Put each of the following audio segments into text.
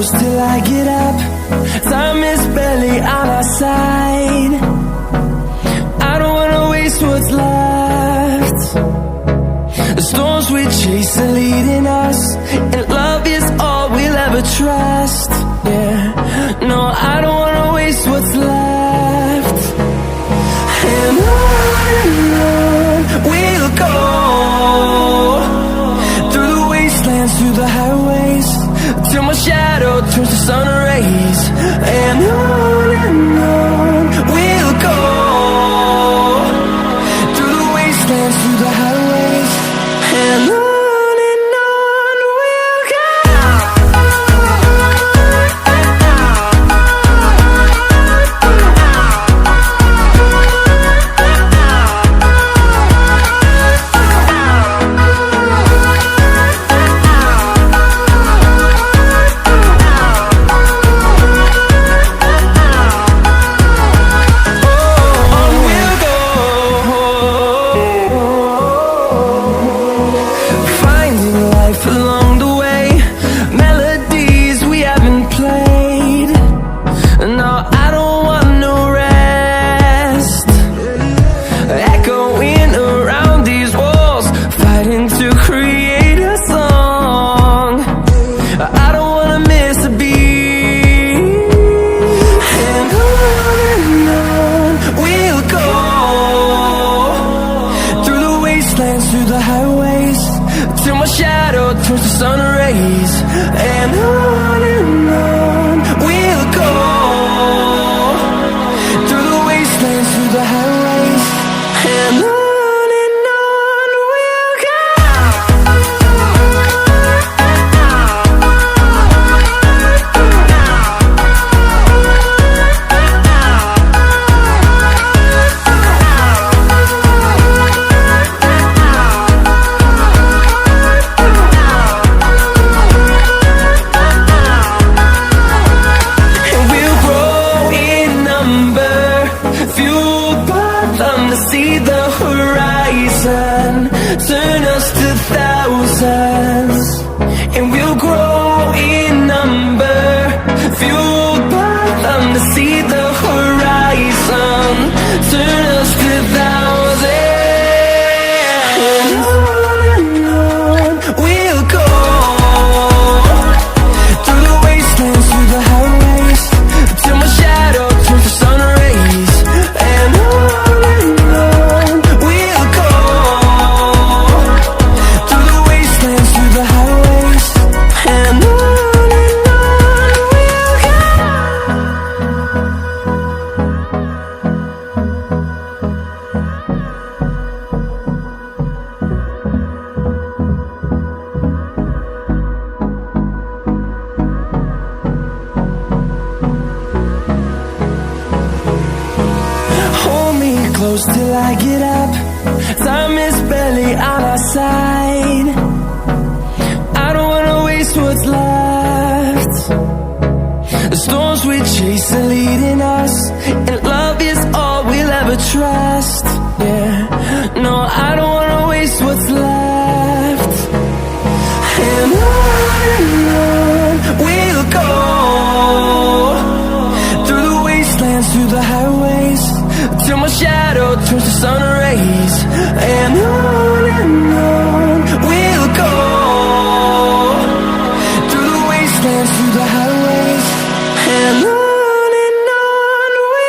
close till I get up. Time is barely on our side. I don't wanna waste what's left. The storms we chase are leading us, and love is all we'll ever trust. Yeah, no, I don't wanna waste what's left. And on we'll go, through the wastelands, through the highways, till my shadow turns to sun rays. And on we'll go, through the wastelands, through the highways, and on we'll go. Till I get up, time is barely on our side. I don't wanna waste what's left. The storms we chase are leading us, and love is all we'll ever trust. Yeah, no, I don't wanna waste what's left. And on we'll go, through the wastelands, through the highways, till my shadow turns to sun rays. And on we'll go, through the wastelands, through the highways, and on we'll go.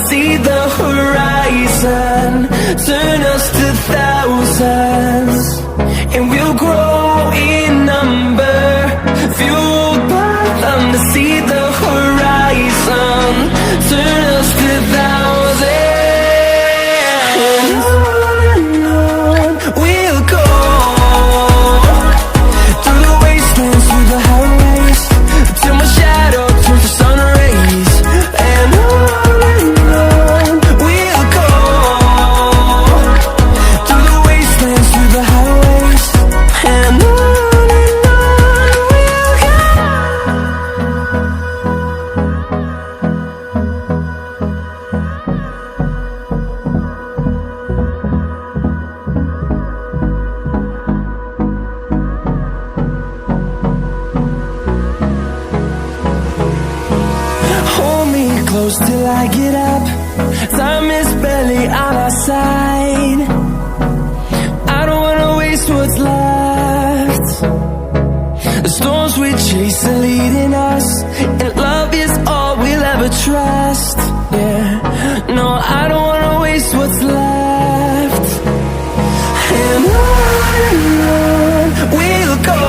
see the horizon, turn us to thousands, and we'll grow in number, fueled by them to see the horizon, turn us to thousands. And on we'll go, through the wastelands, through the highways, till my shadow turns to sun rays. And on we'll go, through the wastelands, through the highways. And on we'll go. Hold me close till I get up. Time is barely on our side. I don't wanna waste what's left. The storms we chase are leading us, and love is all we'll ever trust. Yeah, no, I don't wanna waste what's left. And on we'll go,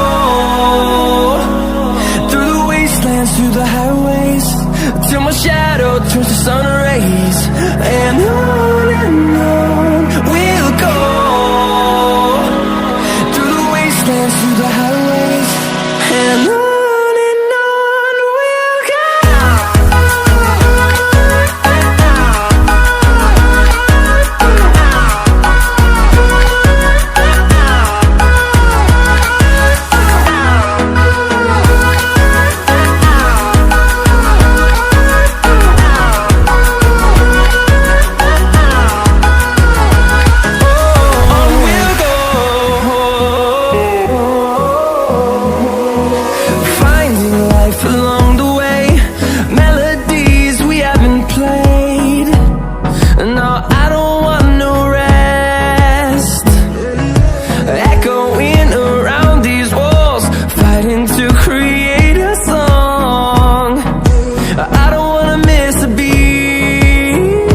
through the wastelands, through the highways, till my shadow turns to sun rays. And on we'll go, through the wastelands, through the highways. And on we'll go. Finding life along the way, melodies we haven't played. No, I don't want no rest. Echoing around these walls, fighting to create a song. I don't wanna miss a beat.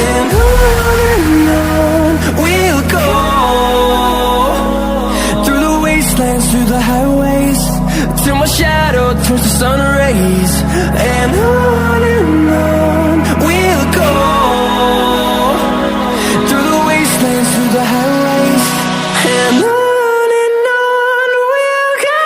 And on we'll go, through the wastelands, through the highways, till my shadow turns to sun rays. And on we'll go, through the wastelands, through the highways. And on we'll go.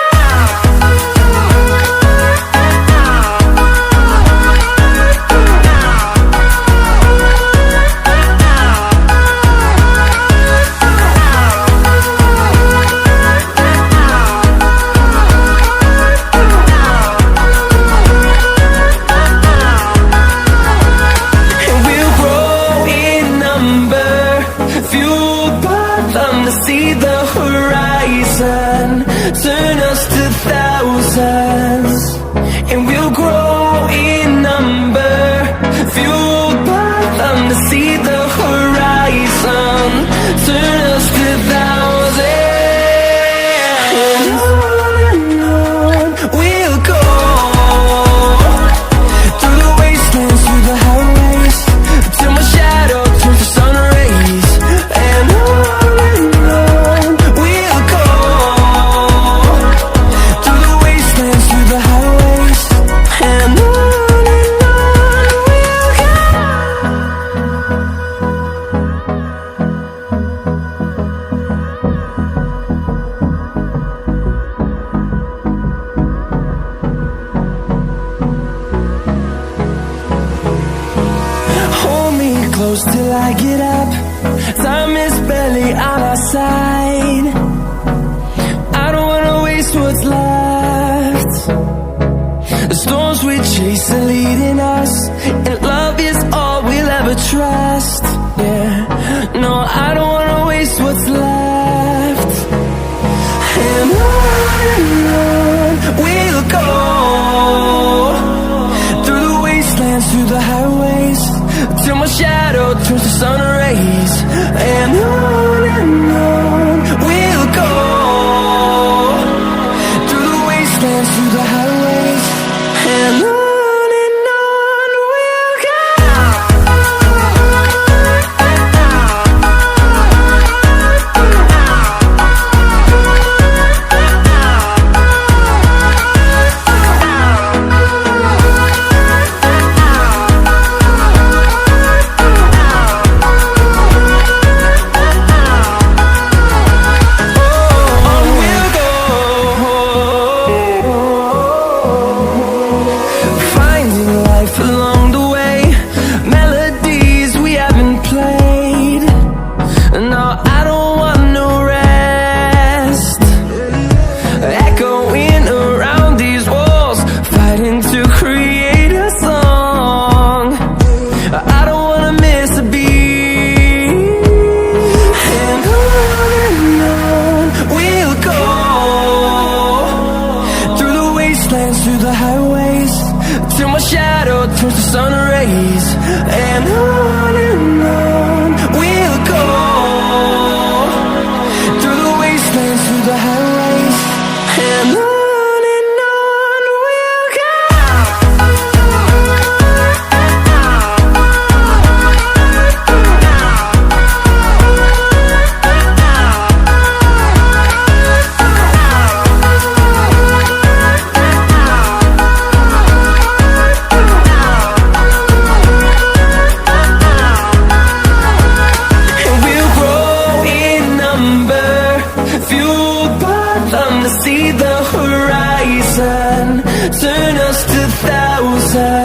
And we'll grow in number, fueled by them to see the horizon, turn us to thousands. And we'll grow in number, fueled by them to see the horizon, turn us to thousands. And on we'll go, through the wastelands, through the highways, till my shadow turns to sun rays. And on we'll go, through the wastelands, through the highways. And on we'll go. Hold me close till I get up. Time is barely on our side. I don't wanna waste what's left. The storms we chase are leading us, and love is all we'll ever trust. Yeah, no, I don't wanna waste what's left. And on we'll go, through the wastelands, through the highways, till my shadow turns to sun rays. And on we'll go, through the wastelands, through the highways. And on we'll go. life along the way, melodies we haven't played. No, I don't want no rest, echoing around these walls, fighting to create a song. I don't wanna miss a beat, and on we'll go, through the wastelands, through the highways, till my shadow turns to sun rays. And on we'll go, through the wastelands, through the highways, and on we'll go. And we'll grow in number, fueled by them to see the horizon, turn us to thousands.